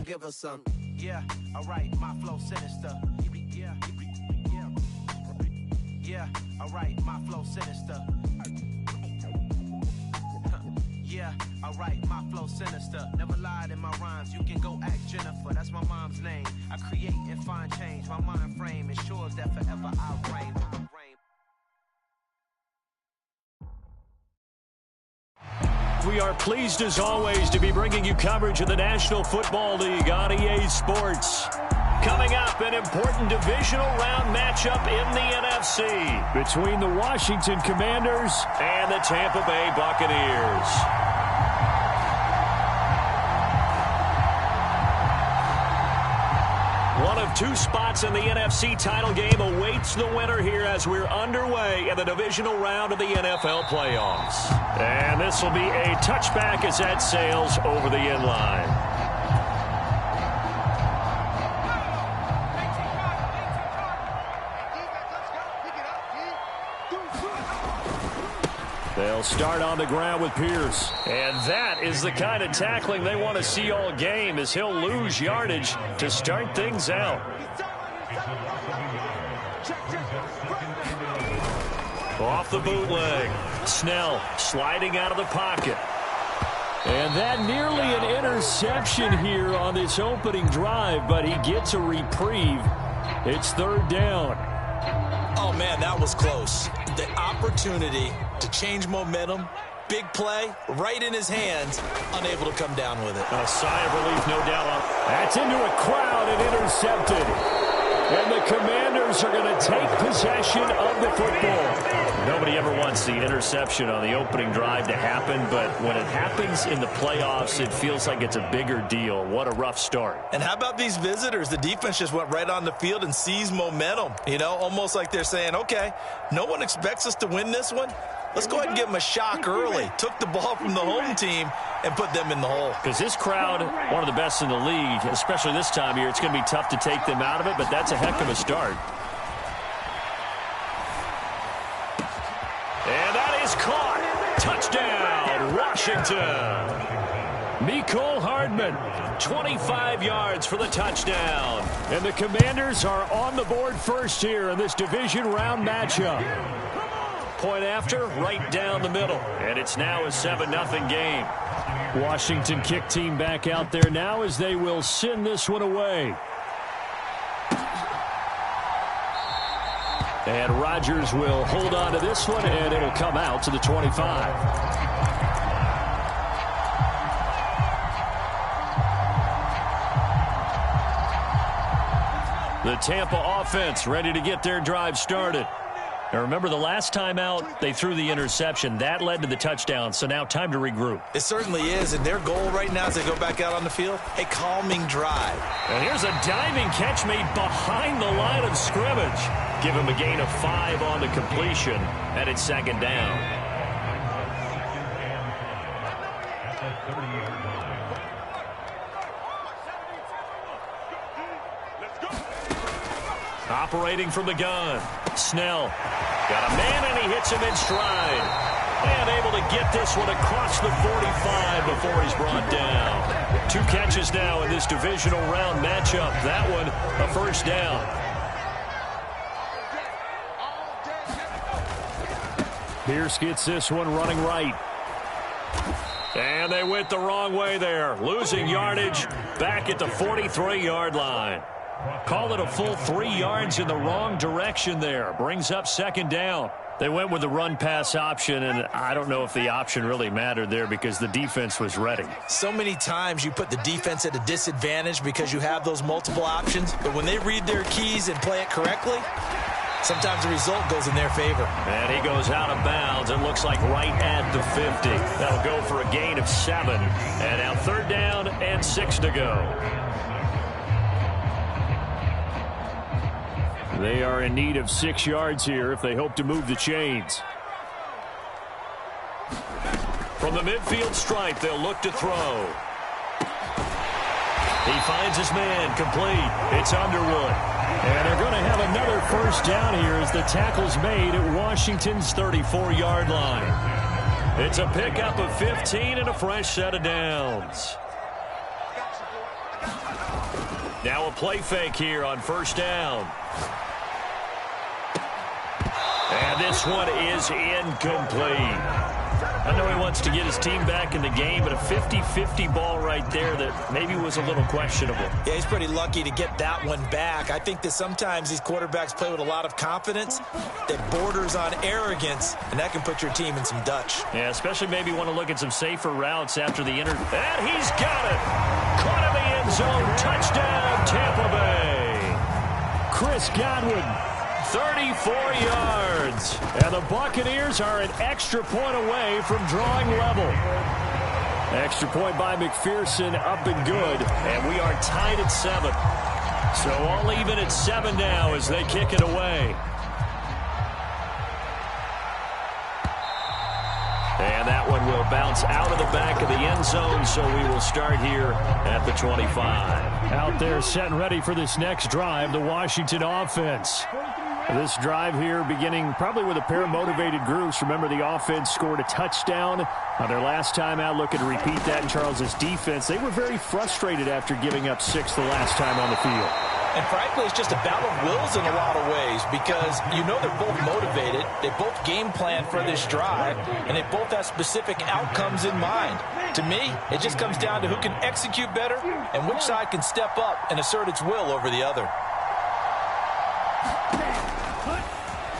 give us some. Yeah, alright, my flow sinister. Yeah, yeah. Yeah, alright, my flow sinister. Yeah, alright, my flow sinister. Never lied in my rhymes, you can go ask Jennifer. That's my mom's name. I create and find change. My mind frame ensures that forever I reign. We are pleased as always to be bringing you coverage of the National Football League on EA Sports. Coming up, an important divisional round matchup in the NFC between the Washington Commanders and the Tampa Bay Buccaneers. One of two spots in the NFC title game awaits the winner here as we're underway in the divisional round of the NFL playoffs. And this will be a touchback as that sails over the end line. They'll start on the ground with Pierce. And that is the kind of tackling they want to see all game, as he'll lose yardage to start things out. Off the bootleg. Snell sliding out of the pocket. And that nearly an interception here on this opening drive, but he gets a reprieve. It's third down. Oh, man, that was close. The opportunity to change momentum, big play, right in his hands, unable to come down with it. A sigh of relief, no doubt. That's into a crowd and intercepted. And the Commanders are going to take possession of the football. Nobody ever wants the interception on the opening drive to happen, but when it happens in the playoffs, it feels like it's a bigger deal. What a rough start. And how about these visitors? The defense just went right on the field and seized momentum. You know, almost like they're saying, okay, no one expects us to win this one. Let's go ahead and give them a shock early. Took the ball from the home team and put them in the hole. Because this crowd, one of the best in the league, especially this time of year, it's going to be tough to take them out of it, but that's a heck of a start. And that is caught. Touchdown, Washington. Mecole Hardman, 25 yards for the touchdown. And the Commanders are on the board first here in this division round matchup. Point after, right down the middle. And it's now a 7-0 game. Washington kick team back out there now as they will send this one away. And Rodgers will hold on to this one, and it'll come out to the 25. The Tampa offense ready to get their drive started. Now remember, the last time out, they threw the interception. That led to the touchdown, so now time to regroup. It certainly is, and their goal right now as they go back out on the field, a calming drive. And here's a diving catch made behind the line of scrimmage. Give him a gain of 5 on the completion, and it's second down. Operating from the gun. Snell got a man, and he hits him in stride. And able to get this one across the 45 before he's brought down. 2 catches now in this divisional round matchup. That one a first down. Pierce gets this one running right. And they went the wrong way there. Losing yardage back at the 43-yard line. Call it a full 3 yards in the wrong direction there. Brings up second down. They went with the run-pass option, and I don't know if the option really mattered there because the defense was ready. So many times you put the defense at a disadvantage because you have those multiple options, but when they read their keys and play it correctly, sometimes the result goes in their favor. And he goes out of bounds. It looks like right at the 50. That'll go for a gain of 7. And now third down and 6 to go. They are in need of 6 yards here if they hope to move the chains. From the midfield stripe, they'll look to throw. He finds his man, complete. It's Underwood. And they're going to have another first down here as the tackle's made at Washington's 34-yard line. It's a pickup of 15 and a fresh set of downs. Now a play fake here on first down. And this one is incomplete. I know he wants to get his team back in the game, but a 50-50 ball right there that maybe was a little questionable. Yeah, he's pretty lucky to get that one back. I think that sometimes these quarterbacks play with a lot of confidence that borders on arrogance, and that can put your team in some Dutch. Yeah, especially maybe want to look at some safer routes after the And he's got it! Caught in the end zone. Touchdown, Tampa Bay. Chris Godwin. 34 yards. And the Buccaneers are an extra point away from drawing level. Extra point by McPherson, up and good. And we are tied at 7. So all even at 7 now as they kick it away. And that one will bounce out of the back of the end zone, so we will start here at the 25. Out there set and ready for this next drive, the Washington offense. This drive here beginning probably with a pair of motivated groups. Remember, the offense scored a touchdown on their last time out. Looking to repeat that in Charles's defense. They were very frustrated after giving up 6 the last time on the field. And frankly, it's just a battle of wills in a lot of ways because you know they're both motivated. They both game plan for this drive, and they both have specific outcomes in mind. To me, it just comes down to who can execute better and which side can step up and assert its will over the other.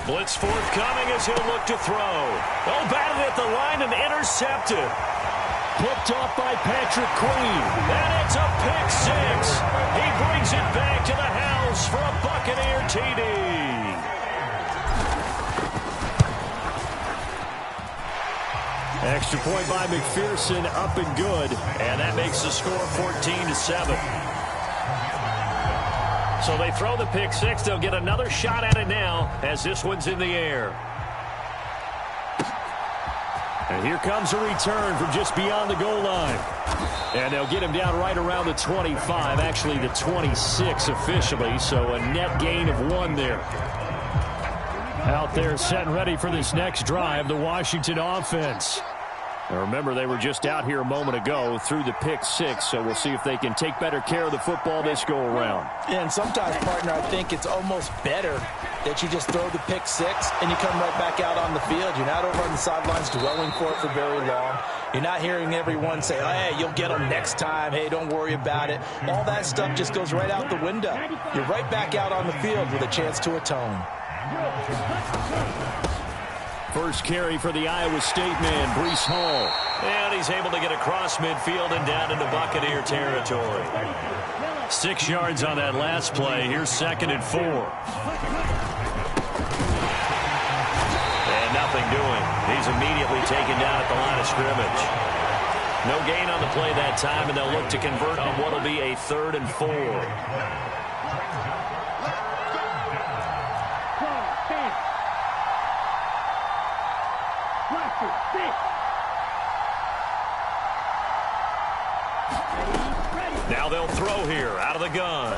Blitz forthcoming as he'll look to throw. Oh, batted at the line and intercepted. Picked off by Patrick Queen. And it's a pick 6. He brings it back to the house for a Buccaneer TD. Extra point by McPherson, up and good. And that makes the score 14-7. So they throw the pick 6. They'll get another shot at it now as this one's in the air. And here comes a return from just beyond the goal line. And they'll get him down right around the 25, actually the 26 officially, so a net gain of 1 there. Out there set and ready for this next drive, the Washington offense. Now remember, they were just out here a moment ago through the pick 6, so we'll see if they can take better care of the football this go around. Yeah, and sometimes, partner, I think it's almost better that you just throw the pick 6 and you come right back out on the field. You're not over on the sidelines dwelling for it for very long. You're not hearing everyone say, oh, hey, you'll get them next time. Hey, don't worry about it. All that stuff just goes right out the window. You're right back out on the field with a chance to atone. First carry for the Iowa State man, Breece Hall. And he's able to get across midfield and down into Buccaneer territory. 6 yards on that last play. Here's 2nd and 4. And nothing doing. He's immediately taken down at the line of scrimmage. No gain on the play that time, and they'll look to convert on what will be a 3rd and 4. Now they'll throw here out of the gun.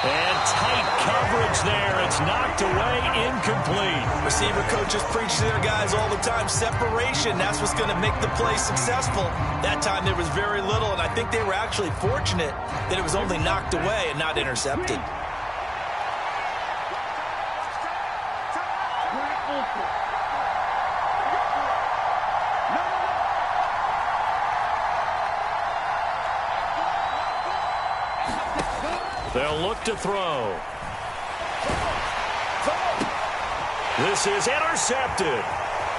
And tight coverage there. It's knocked away, incomplete. Receiver coaches preach to their guys all the time. Separation, that's what's going to make the play successful. That time there was very little, and I think they were actually fortunate that it was only knocked away and not intercepted. They'll look to throw. This is intercepted.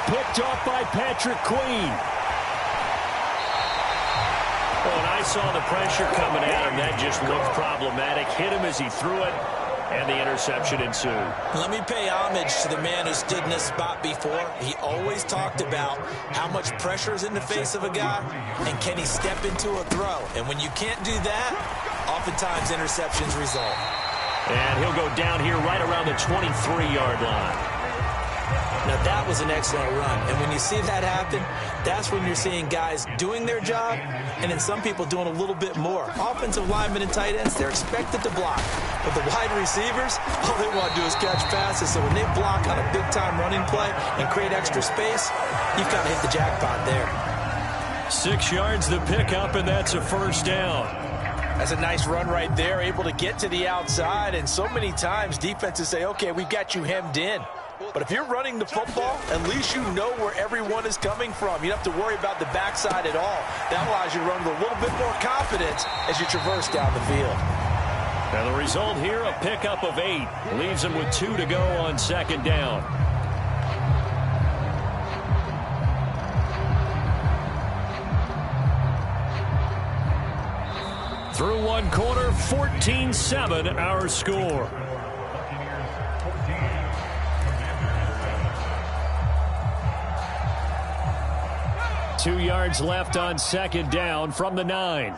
Picked off by Patrick Queen. Oh, and I saw the pressure coming at him. That just looked problematic. Hit him as he threw it, and the interception ensued. Let me pay homage to the man who stood in this spot before. He always talked about how much pressure is in the face of a guy, and can he step into a throw. And when you can't do that, oftentimes interceptions result. And he'll go down here right around the 23-yard line. Now, that was an excellent run. And when you see that happen, that's when you're seeing guys doing their job and then some people doing a little bit more. Offensive linemen and tight ends, they're expected to block. But the wide receivers, all they want to do is catch passes. So when they block on a big-time running play and create extra space, you've got to hit the jackpot there. 6 yards the pickup, and that's a first down. That's a nice run right there, able to get to the outside. And so many times defenses say, okay, we've got you hemmed in. But if you're running the football, at least you know where everyone is coming from. You don't have to worry about the backside at all. That allows you to run with a little bit more confidence as you traverse down the field. And the result here, a pickup of 8. Leaves them with 2 to go on second down. Through one quarter, 14-7 our score. Two yards left on second down from the 9.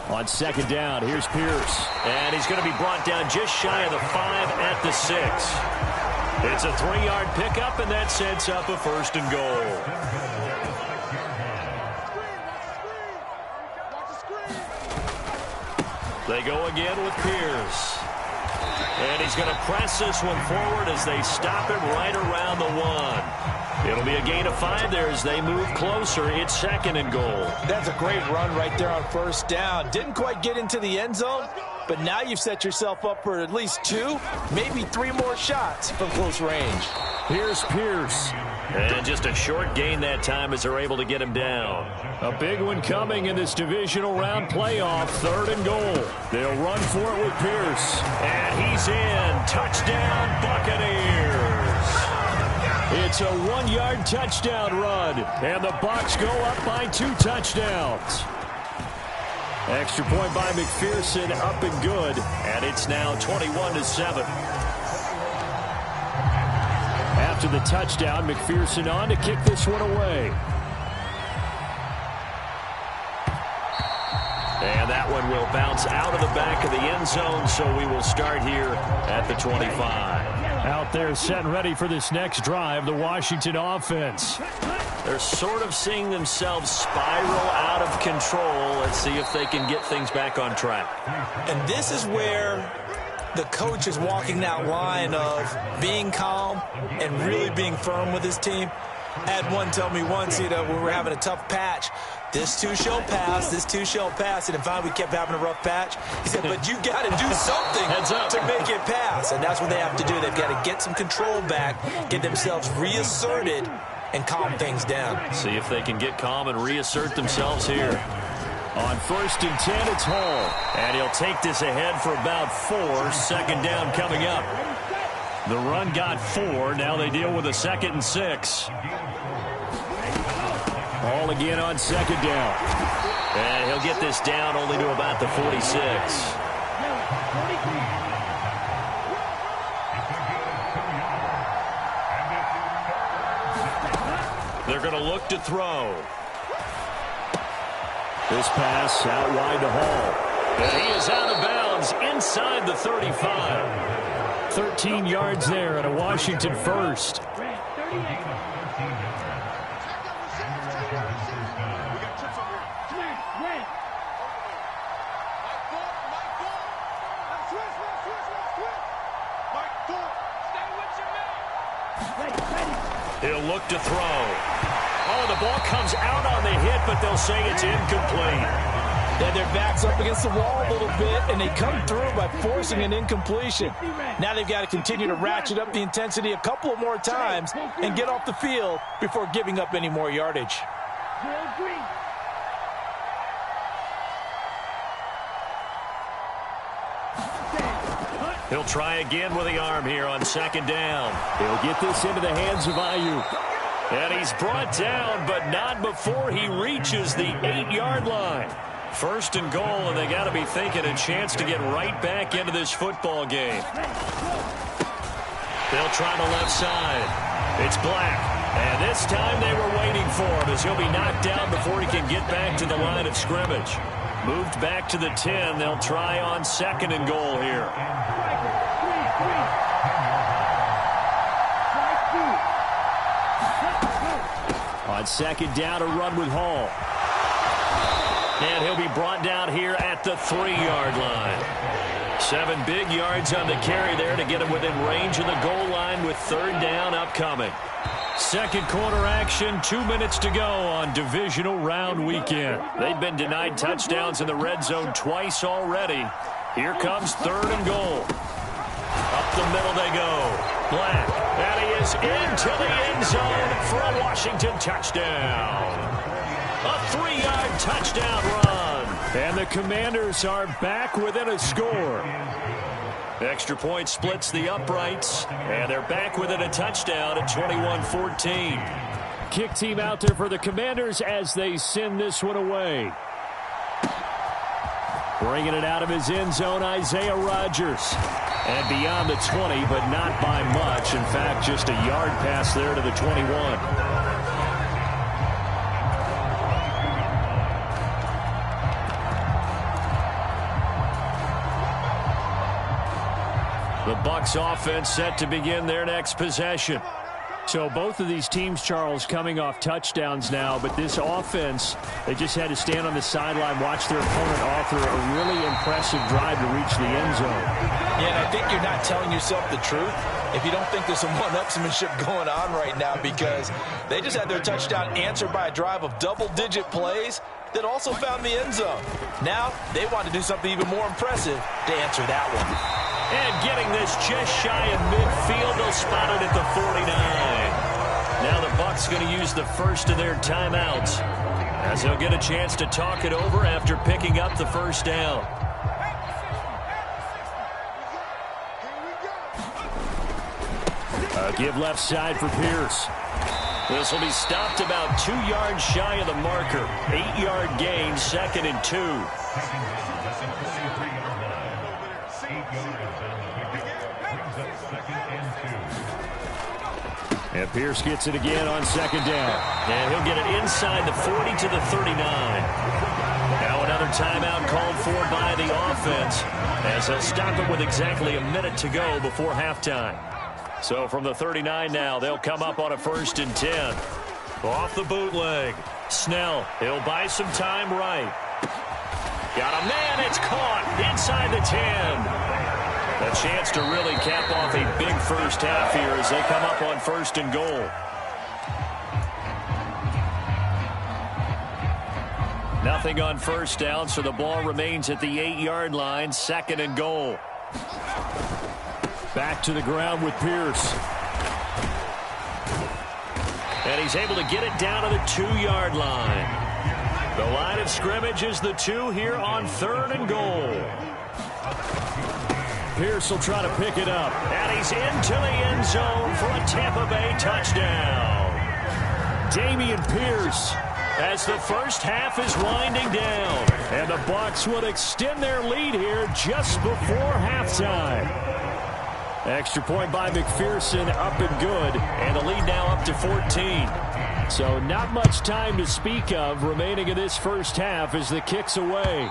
On second down, here's Pierce. And he's going to be brought down just shy of the 5 at the 6. It's a 3-yard pickup, and that sets up a first and goal. They go again with Pierce. And he's going to press this one forward as they stop him right around the 1. It'll be a gain of 5 there as they move closer. It's second and goal. That's a great run right there on first down. Didn't quite get into the end zone, but now you've set yourself up for at least 2, maybe 3 more shots from close range. Here's Pierce. And just a short gain that time as they're able to get him down. A big one coming in this divisional round playoff. Third and goal. They'll run for it with Pierce. And he's in. Touchdown, Buccaneers. It's a 1-yard touchdown run. And the Bucs go up by 2 touchdowns. Extra point by McPherson, up and good. And it's now 21-7. After the touchdown, McPherson on to kick this one away. And that one will bounce out of the back of the end zone, so we will start here at the 25. Out there set and ready for this next drive, the Washington offense. They're sort of seeing themselves spiral out of control. Let's see if they can get things back on track. And this is where the coach is walking that line of being calm and really being firm with his team. I had one tell me once, when we were having a tough patch, this too shall pass, this too shall pass. And finally we kept having a rough patch. He said, but you got to do something to make it pass. And that's what they have to do. They've got to get some control back, get themselves reasserted, and calm things down. See if they can get calm and reassert themselves here. On first and 10, it's Hall. And he'll take this ahead for about 4. Second down coming up. The run got 4. Now they deal with a 2nd and 6. Hall again on second down. And he'll get this down only to about the 46. They're going to look to throw. This pass out wide to Hall. And he is out of bounds inside the 35. 13 yards there and a Washington first. He'll look to throw. Oh, the ball comes out on the hit, but they'll say it's incomplete. Then their back's up against the wall a little bit, and they come through by forcing an incompletion. Now they've got to continue to ratchet up the intensity a couple of more times and get off the field before giving up any more yardage. He'll try again with the arm here on second down. He'll get this into the hands of Ayuk. And he's brought down, but not before he reaches the 8-yard line. First and goal, and they got to be thinking a chance to get right back into this football game. They'll try the left side. It's Black. And this time they were waiting for him as he'll be knocked down before he can get back to the line of scrimmage. Moved back to the 10. They'll try on second and goal here. On second down, a run with Hall. And he'll be brought down here at the 3-yard line. 7 big yards on the carry there to get him within range of the goal line with third down upcoming. Second quarter action, 2 minutes to go on divisional round weekend. They've been denied touchdowns in the red zone twice already. Here comes 3rd and goal. Up the middle they go. Black, and he is into the end zone for a Washington touchdown. A 3-yard touchdown run. And the Commanders are back within a score. Extra point splits the uprights, and they're back within a touchdown at 21-14. Kick team out there for the Commanders as they send this one away. Bringing it out of his end zone, Isaiah Rodgers. And beyond the 20, but not by much. In fact, just a yard pass there to the 21. The Bucs offense set to begin their next possession. So both of these teams, Charles, coming off touchdowns now, but this offense, they just had to stand on the sideline, watch their opponent author a really impressive drive to reach the end zone. Yeah, and I think you're not telling yourself the truth if you don't think there's some one-upsmanship going on right now, because they just had their touchdown answered by a drive of double-digit plays that also found the end zone. Now they want to do something even more impressive to answer that one. And getting this just shy of midfield, they'll spot it at the 49. Now the Bucs going to use the first of their timeouts as they'll get a chance to talk it over after picking up the first down. A give left side for Pierce. This will be stopped about 2 yards shy of the marker. 8-yard gain, 2nd and 2. And Pierce gets it again on 2nd down. And he'll get it inside the 40 to the 39. Now another timeout called for by the offense as they'll stop it with exactly a minute to go before halftime. So from the 39 now, they'll come up on a 1st and 10. Off the bootleg. Snell, he'll buy some time right. Got a man, it's caught inside the 10. A chance to really cap off a big first half here as they come up on 1st and goal. Nothing on 1st down, so the ball remains at the 8-yard line, 2nd and goal. Back to the ground with Pierce. And he's able to get it down to the 2-yard line. The line of scrimmage is the 2 here on 3rd and goal. Pierce will try to pick it up. And he's into the end zone for a Tampa Bay touchdown. Dameon Pierce as the first half is winding down. And the Bucs will extend their lead here just before halftime. Extra point by McPherson, up and good. And the lead now up to 14. So not much time to speak of remaining in this first half as the kick's away.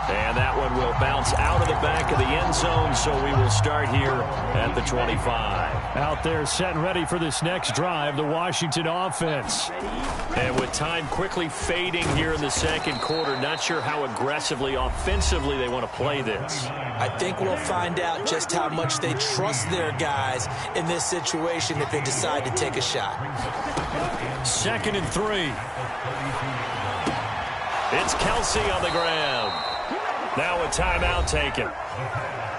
And that one will bounce out of the back of the end zone, so we will start here at the 25. Out there set and ready for this next drive, the Washington offense. And with time quickly fading here in the second quarter, not sure how aggressively, offensively they want to play this. I think we'll find out just how much they trust their guys in this situation if they decide to take a shot. 2nd and 3. It's Kelsey on the ground. Now a timeout taken.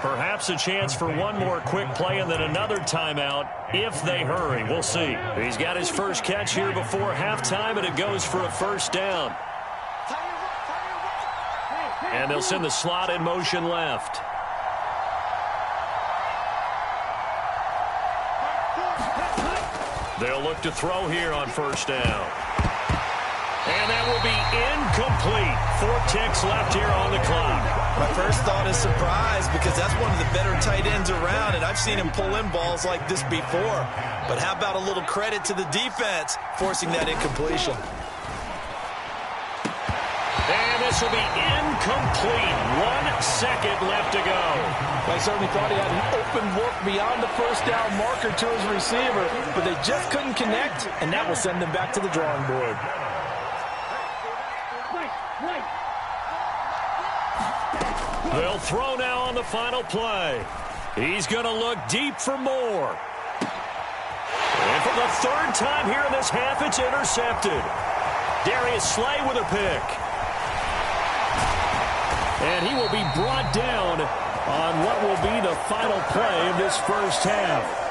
Perhaps a chance for one more quick play and then another timeout if they hurry. We'll see. He's got his first catch here before halftime, and it goes for a 1st down. And they'll send the slot in motion left. They'll look to throw here on 1st down. And that will be incomplete. 4 ticks left here on the clock. My first thought is surprise, because that's one of the better tight ends around, and I've seen him pull in balls like this before. But how about a little credit to the defense forcing that incompletion? And this will be incomplete. 1 second left to go. I certainly thought he had an open look beyond the first down marker to his receiver, but they just couldn't connect, and that will send them back to the drawing board. They'll throw now on the final play. He's going to look deep for more. And for the third time here in this half, it's intercepted. Darius Slay with a pick. And he will be brought down on what will be the final play of this first half.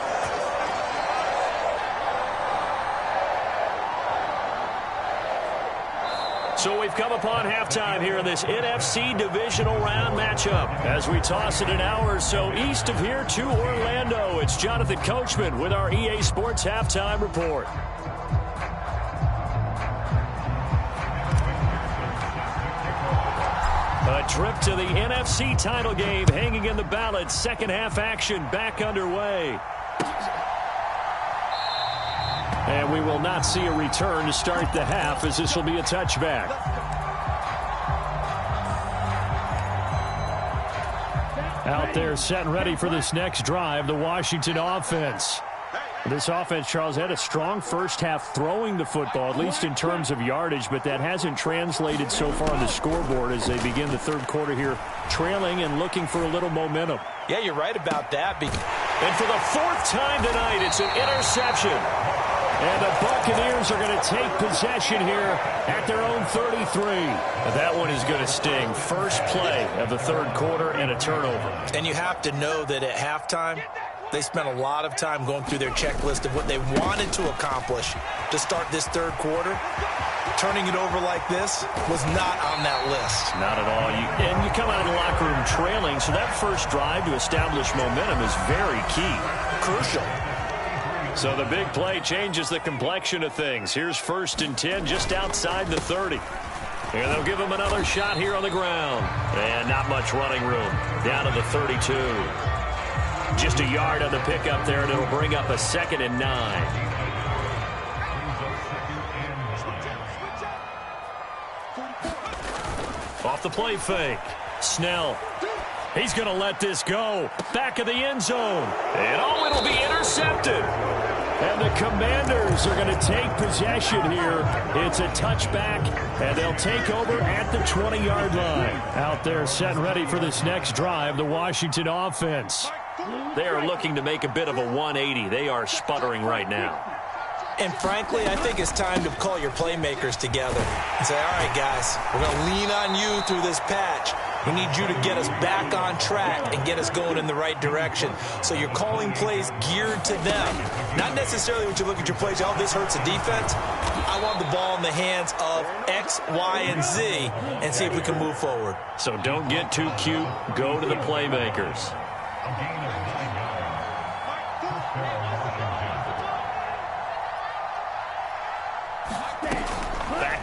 So we've come upon halftime here in this NFC divisional round matchup. As we toss it an hour or so east of here to Orlando, it's Jonathan Coachman with our EA Sports Halftime Report. A trip to the NFC title game hanging in the balance. Second half action back underway. And we will not see a return to start the half, as this will be a touchback. Out there set and ready for this next drive, the Washington offense. This offense, Charles, had a strong first half throwing the football, at least in terms of yardage, but that hasn't translated so far on the scoreboard as they begin the third quarter here, trailing and looking for a little momentum. Yeah, you're right about that. And for the fourth time tonight, it's an interception. And the Buccaneers are going to take possession here at their own 33. That one is going to sting. First play of the third quarter and a turnover. And you have to know that at halftime, they spent a lot of time going through their checklist of what they wanted to accomplish to start this third quarter. Turning it over like this was not on that list. Not at all. And you come out of the locker room trailing, so that first drive to establish momentum is very key. Crucial. So the big play changes the complexion of things. Here's 1st and 10 just outside the 30. And they'll give him another shot here on the ground. And not much running room. Down to the 32. Just a yard on the pickup there, and it'll bring up a 2nd and 9. Off the play fake. Snell. He's going to let this go. Back of the end zone. And oh, it'll be intercepted. And the Commanders are going to take possession here. It's a touchback, and they'll take over at the 20-yard line. Out there set and ready for this next drive, the Washington offense. They are looking to make a bit of a 180. They are sputtering right now. And frankly, I think it's time to call your playmakers together and say, all right, guys, we're going to lean on you through this patch. We need you to get us back on track and get us going in the right direction. So you're calling plays geared to them. Not necessarily when you look at your plays, oh, this hurts the defense. I want the ball in the hands of X, Y, and Z and see if we can move forward. So don't get too cute. Go to the playmakers.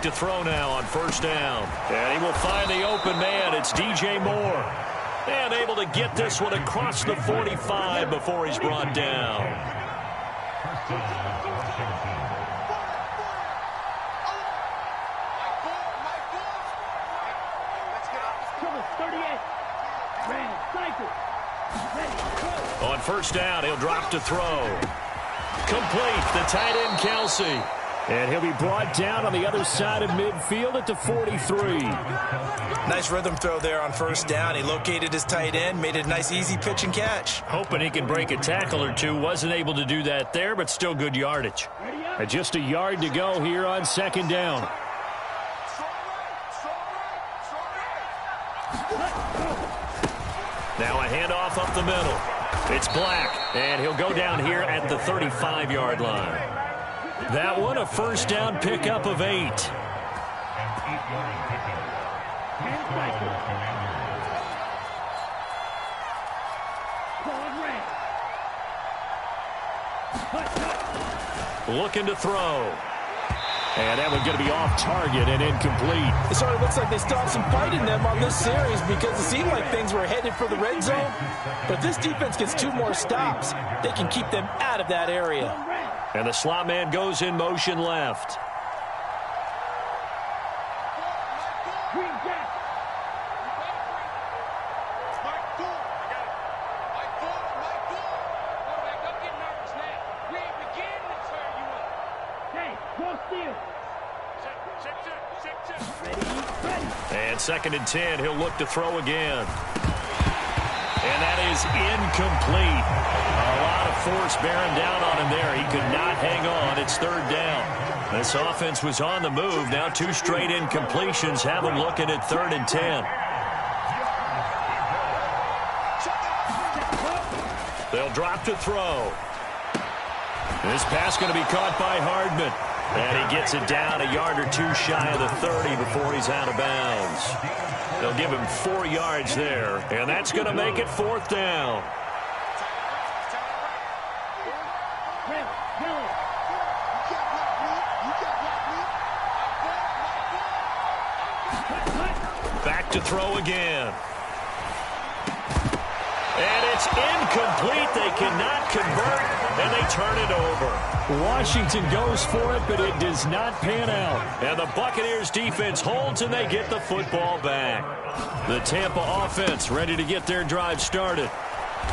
To throw now on 1st down. And he will find the open man. It's DJ Moore. And able to get this one across the 45 before he's brought down. On 1st down, he'll drop to throw. Complete. The tight end, Kelsey. And he'll be brought down on the other side of midfield at the 43. Nice rhythm throw there on 1st down. He located his tight end, made it a nice, easy pitch and catch. Hoping he could break a tackle or two. Wasn't able to do that there, but still good yardage. And just a yard to go here on 2nd down. Now a handoff up the middle. It's Black, and he'll go down here at the 35-yard line. That one, a 1st down pickup of 8. Looking to throw. And that one's going to be off target and incomplete. It sort of looks like they still have some fight in them on this series because it seemed like things were headed for the red zone. But if this defense gets 2 more stops, they can keep them out of that area. And the slot man goes in motion left. And 2nd and 10, he'll look to throw again. And that is incomplete. A lot of force bearing down on him there. He could not hang on. It's third down. This offense was on the move. Now 2 straight incompletions have them looking at 3rd and 10. They'll drop to throw. This pass going to be caught by Hardman. And he gets it down a yard or 2 shy of the 30 before he's out of bounds. They'll give him 4 yards there, and that's going to make it 4th down. Back to throw again. And it's incomplete. They cannot convert, and they turn it over. Washington goes for it, but it does not pan out. And the Buccaneers defense holds, and they get the football back. The Tampa offense ready to get their drive started.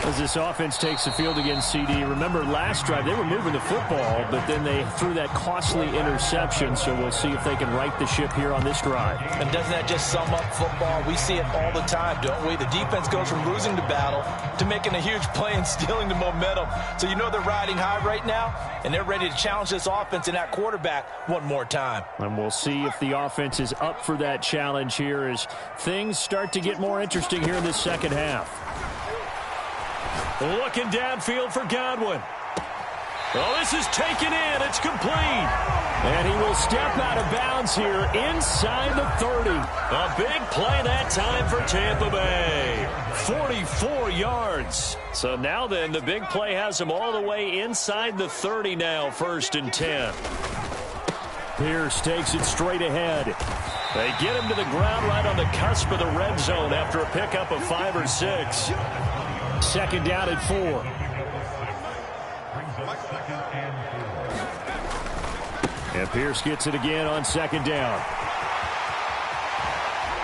As this offense takes the field against CD, remember last drive they were moving the football, but then they threw that costly interception, so we'll see if they can right the ship here on this drive. And doesn't that just sum up football? We see it all the time, don't we? The defense goes from losing the battle to making a huge play and stealing the momentum. So you know they're riding high right now, and they're ready to challenge this offense and that quarterback one more time. And we'll see if the offense is up for that challenge here as things start to get more interesting here in this second half. Looking downfield for Godwin. Oh, this is taken in. It's complete. And he will step out of bounds here inside the 30. A big play that time for Tampa Bay. 44 yards. So now then, the big play has him all the way inside the 30 now, 1st and 10. Pierce takes it straight ahead. They get him to the ground right on the cusp of the red zone after a pickup of 5 or 6. 2nd down at 4. And Pierce gets it again on 2nd down.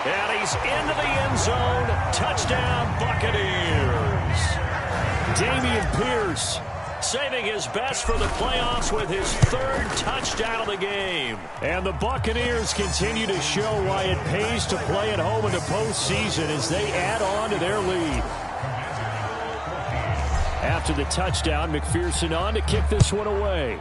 And he's into the end zone. Touchdown, Buccaneers. Dameon Pierce saving his best for the playoffs with his 3rd touchdown of the game. And the Buccaneers continue to show why it pays to play at home in the postseason as they add on to their lead. After the touchdown, McPherson on to kick this one away.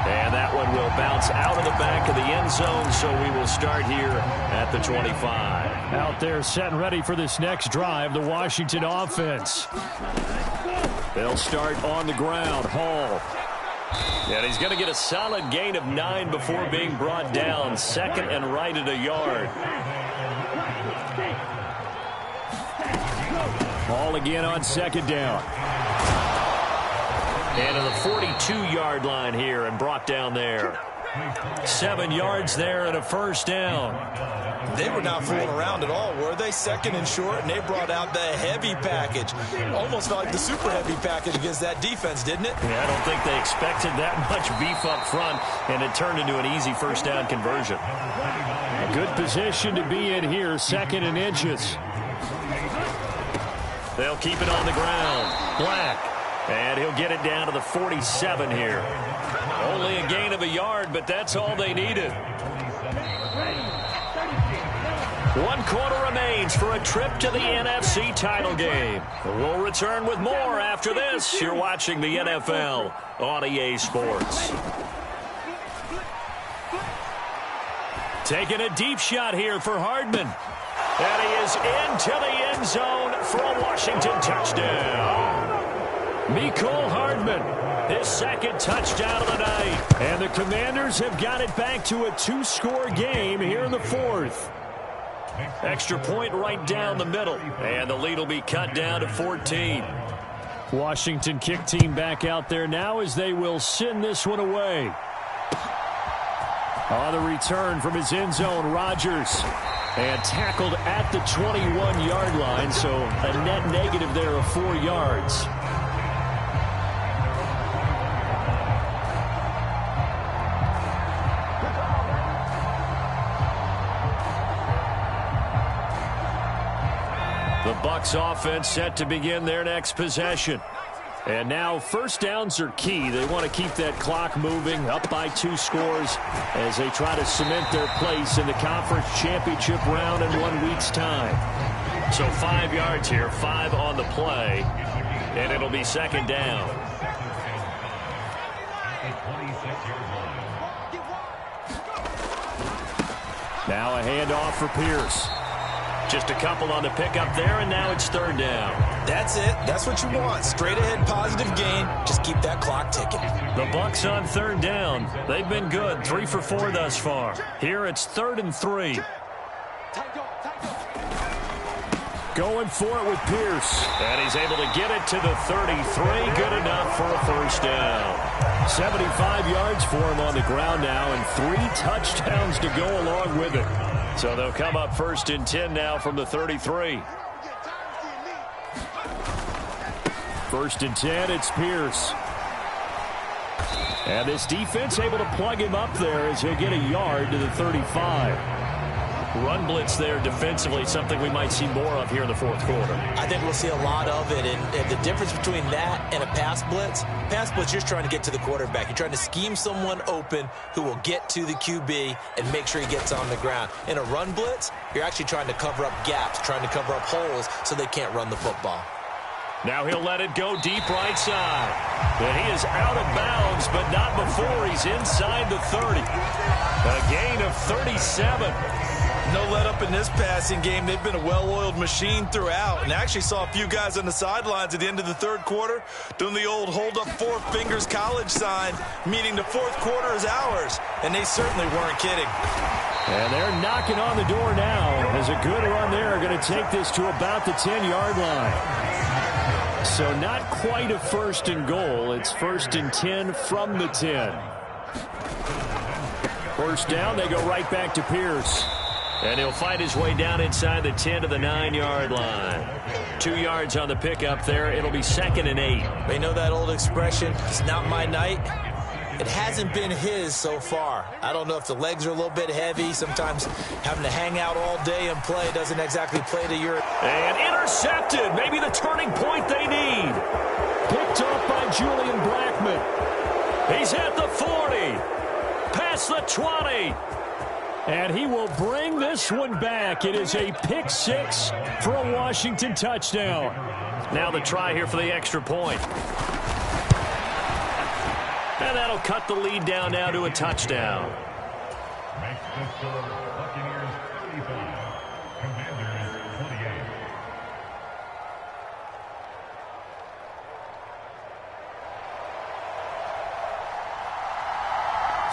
And that one will bounce out of the back of the end zone, so we will start here at the 25. Out there set and ready for this next drive, the Washington offense. They'll start on the ground. Hall. And he's going to get a solid gain of 9 before being brought down. 2nd and right at a yard. Ball again on 2nd down. And to the 42-yard line here and brought down there. 7 yards there and a 1st down. They were not fooling around at all, were they? 2nd and short, and they brought out the heavy package. Almost felt like the super heavy package against that defense, didn't it? Yeah, I don't think they expected that much beef up front, and it turned into an easy 1st down conversion. A good position to be in here, 2nd and inches. They'll keep it on the ground. Black. And he'll get it down to the 47 here. Only a gain of a yard, but that's all they needed. 1 quarter remains for a trip to the NFC title game. We'll return with more after this. You're watching the NFL on EA Sports. Taking a deep shot here for Hardman. And he is into the end zone for a Washington touchdown. Mecole Hardman, his 2nd touchdown of the night. And the Commanders have got it back to a 2-score game here in the 4th. Extra point right down the middle. And the lead will be cut down to 14. Washington kick team back out there now as they will send this one away. On the return from his end zone, Rodgers. And tackled at the 21-yard line, so a net negative there of 4 yards. The Bucs offense set to begin their next possession. And now first downs are key. They want to keep that clock moving, up by 2 scores as they try to cement their place in the conference championship round in 1 week's time. So 5 yards here, 5 on the play, and it'll be second down. Now a handoff for Pierce. Just a couple on the pickup there, and now it's third down. That's it. That's what you want. Straight ahead positive gain. Just keep that clock ticking. The Bucs on third down. They've been good. 3 for 4 thus far. Here it's 3rd and 3. Going for it with Pierce. And he's able to get it to the 33. Good enough for a first down. 75 yards for him on the ground now, and 3 touchdowns to go along with it. So they'll come up 1st and 10 now from the 33. 1st and 10, it's Pierce. And this defense able to plug him up there as he'll get a yard to the 35. Run blitz there defensively, something we might see more of here in the 4th quarter. I think we'll see a lot of it, and the difference between that and a pass blitz, you're just trying to get to the quarterback. You're trying to scheme someone open who will get to the QB and make sure he gets on the ground. In a run blitz, you're actually trying to cover up gaps, trying to cover up holes so they can't run the football. Now he'll let it go deep right side. And he is out of bounds, but not before he's inside the 30. A gain of 37. No let up in this passing game. They've been a well-oiled machine throughout, and actually saw a few guys on the sidelines at the end of the 3rd quarter doing the old hold up 4 fingers college sign, meaning the 4th quarter is ours, and they certainly weren't kidding. And they're knocking on the door now as a good run there. Going to take this to about the 10-yard line. So not quite a 1st and goal. It's 1st and 10 from the 10. 1st down, they go right back to Pierce. And he'll fight his way down inside the 10 to the 9-yard line. 2 yards on the pickup there. It'll be 2nd and 8. They know that old expression, it's not my night. It hasn't been his so far. I don't know if the legs are a little bit heavy. Sometimes having to hang out all day and play doesn't exactly play to your... And intercepted. Maybe the turning point they need. Picked off by Julian Blackmon. He's at the 40. Past the 20. And he will bring this one back. It is a pick 6 for a Washington touchdown. Now the try here for the extra point. And that'll cut the lead down now to a touchdown.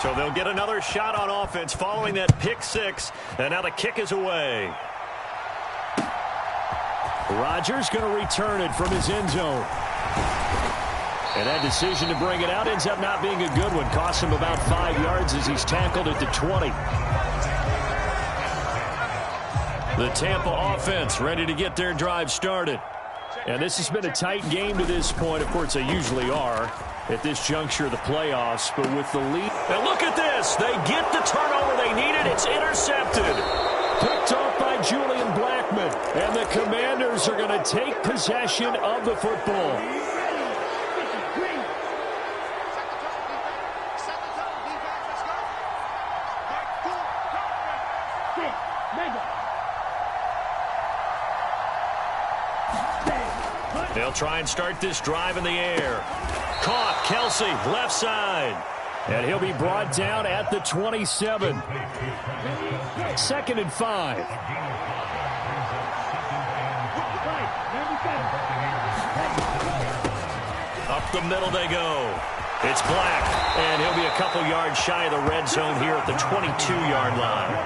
So they'll get another shot on offense following that pick 6. And now the kick is away. Rodgers going to return it from his end zone. And that decision to bring it out ends up not being a good one. Costs him about 5 yards as he's tackled at the 20. The Tampa offense ready to get their drive started. And this has been a tight game to this point. Of course, they usually are at this juncture of the playoffs. But with the lead. And look at this. They get the turnover they needed. It's intercepted. Picked off by Julian Blackmon. And the Commanders are going to take possession of the football. They'll try and start this drive in the air. Caught, Kelsey, left side. And he'll be brought down at the 27. 2nd and 5. Up the middle they go. It's Black, and he'll be a couple yards shy of the red zone here at the 22-yard line.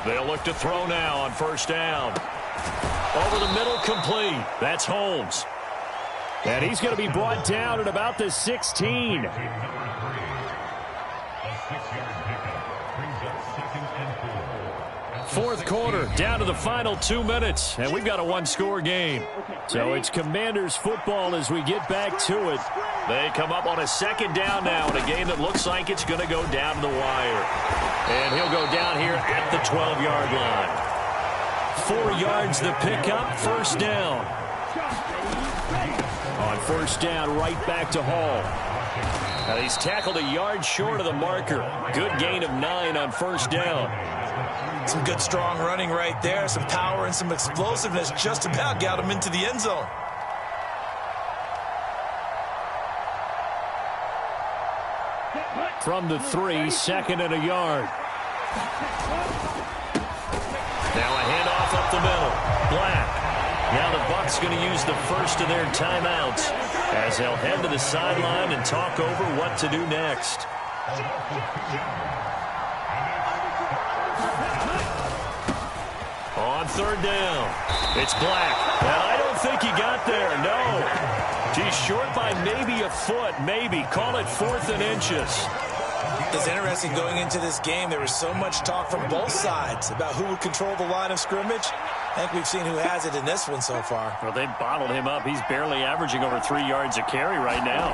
They'll look to throw now on 1st down. Over the middle, complete. That's Holmes. And he's going to be brought down at about the 16. Fourth quarter, down to the final 2 minutes, and we've got a one-score game. So it's Commanders football as we get back to it. They come up on a second down now in a game that looks like it's going to go down to the wire. And he'll go down here at the 12-yard line. 4 yards the pickup, first down. On first down, right back to Hall. Now he's tackled a yard short of the marker. Good gain of 9 on first down. Some good, strong running right there. Some power and some explosiveness just about got him into the end zone. From the 3, second and a yard. Now a handoff up the middle. Black. Now the Bucs going to use the first of their timeouts as they'll head to the sideline and talk over what to do next. On third down, it's Black. And I don't think he got there, no. He's short by maybe a foot, maybe. Call it 4th and inches. It's interesting going into this game. There was so much talk from both sides about who would control the line of scrimmage. I think we've seen who has it in this one so far. Well, they've bottled him up. He's barely averaging over 3 yards a carry right now.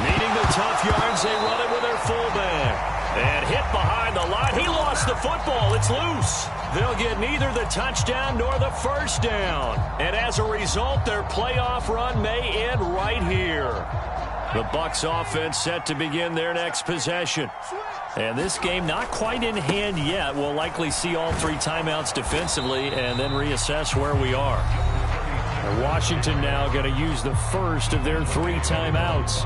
Needing the tough yards, they run it with their fullback. And hit behind the line. He lost the football. It's loose. They'll get neither the touchdown nor the first down. And as a result, their playoff run may end right here. The Bucs offense set to begin their next possession. And this game not quite in hand yet. We'll likely see all 3 timeouts defensively and then reassess where we are. And Washington now going to use the first of their 3 timeouts,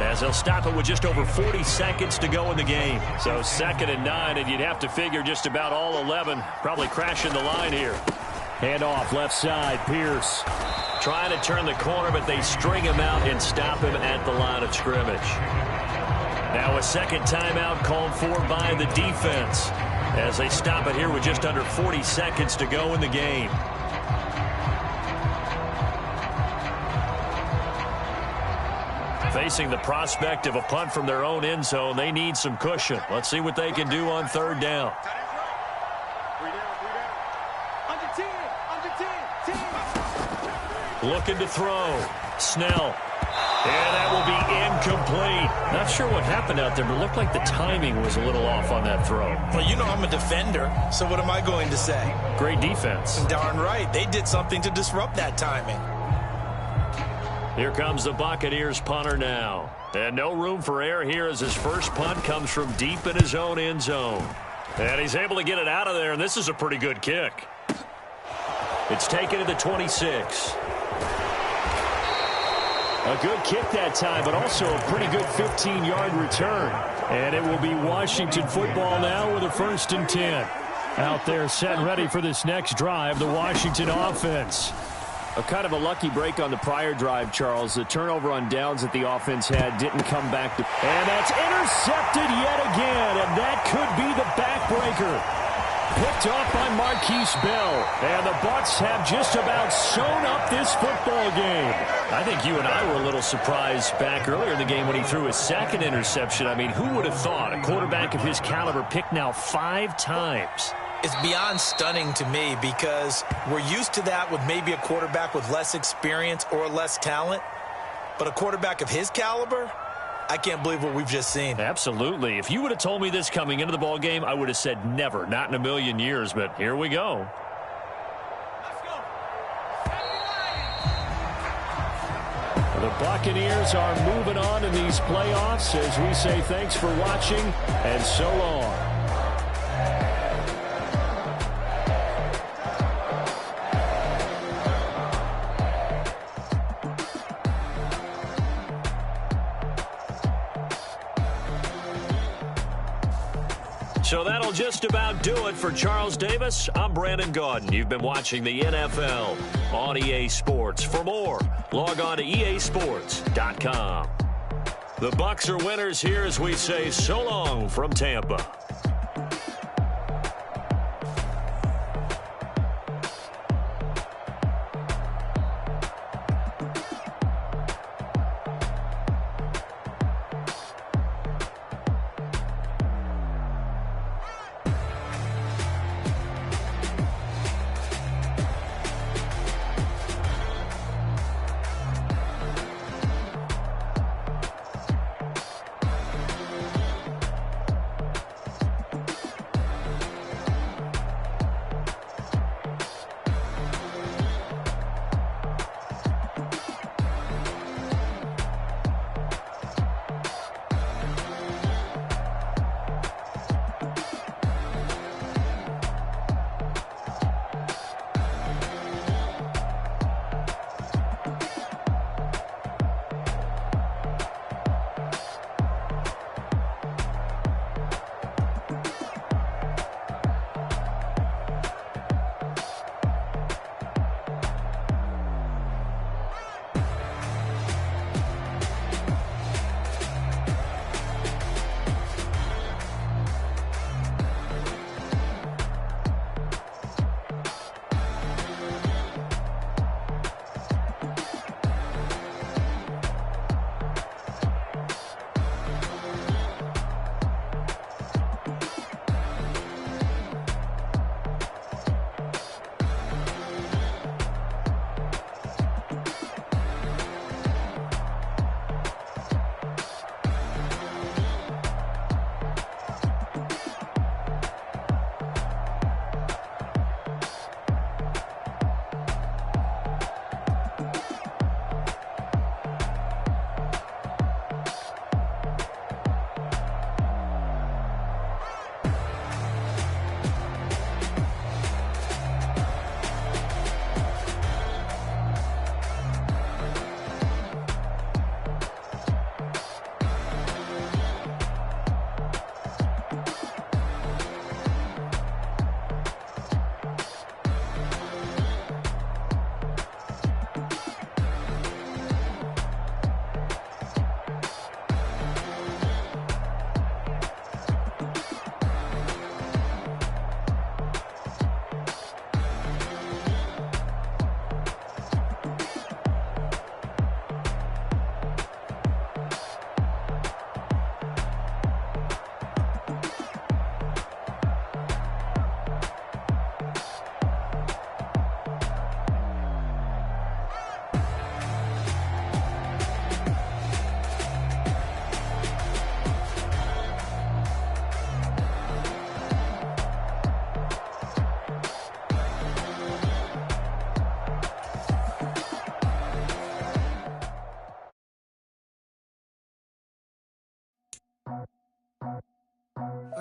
as they'll stop it with just over 40 seconds to go in the game. So 2nd and 9, and you'd have to figure just about all 11 probably crashing the line here. Handoff left side, Pierce. Trying to turn the corner, but they string him out and stop him at the line of scrimmage. Now a second timeout called for by the defense as they stop it here with just under 40 seconds to go in the game. Facing the prospect of a punt from their own end zone, they need some cushion. Let's see what they can do on third down. Looking to throw. Snell. And that will be incomplete. Not sure what happened out there, but it looked like the timing was a little off on that throw. Well, you know I'm a defender, so what am I going to say? Great defense. Darn right. They did something to disrupt that timing. Here comes the Buccaneers punter now. And no room for error here as his first punt comes from deep in his own end zone. And he's able to get it out of there, and this is a pretty good kick. It's taken to the 26. A good kick that time, but also a pretty good 15-yard return. And it will be Washington football now with a 1st and 10. Out there set and ready for this next drive, the Washington offense. A kind of a lucky break on the prior drive, Charles. The turnover on downs that the offense had didn't come back to. And that's intercepted yet again, and that could be the backbreaker. Picked off by Marquise Bell. And the Bucs have just about sewn up this football game. I think you and I were a little surprised back earlier in the game when he threw his 2nd interception. I mean, who would have thought a quarterback of his caliber picked now 5 times? It's beyond stunning to me because we're used to that with maybe a quarterback with less experience or less talent. But a quarterback of his caliber, I can't believe what we've just seen. Absolutely. If you would have told me this coming into the ball game, I would have said never, not in a million years. But here we go. The Buccaneers are moving on in these playoffs as we say thanks for watching and so long. So that'll just about do it for Charles Davis. I'm Brandon Gaudin. You've been watching the NFL on EA Sports. For more, log on to easports.com. The Bucs are winners here as we say so long from Tampa.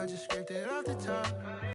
I just scraped it off the top.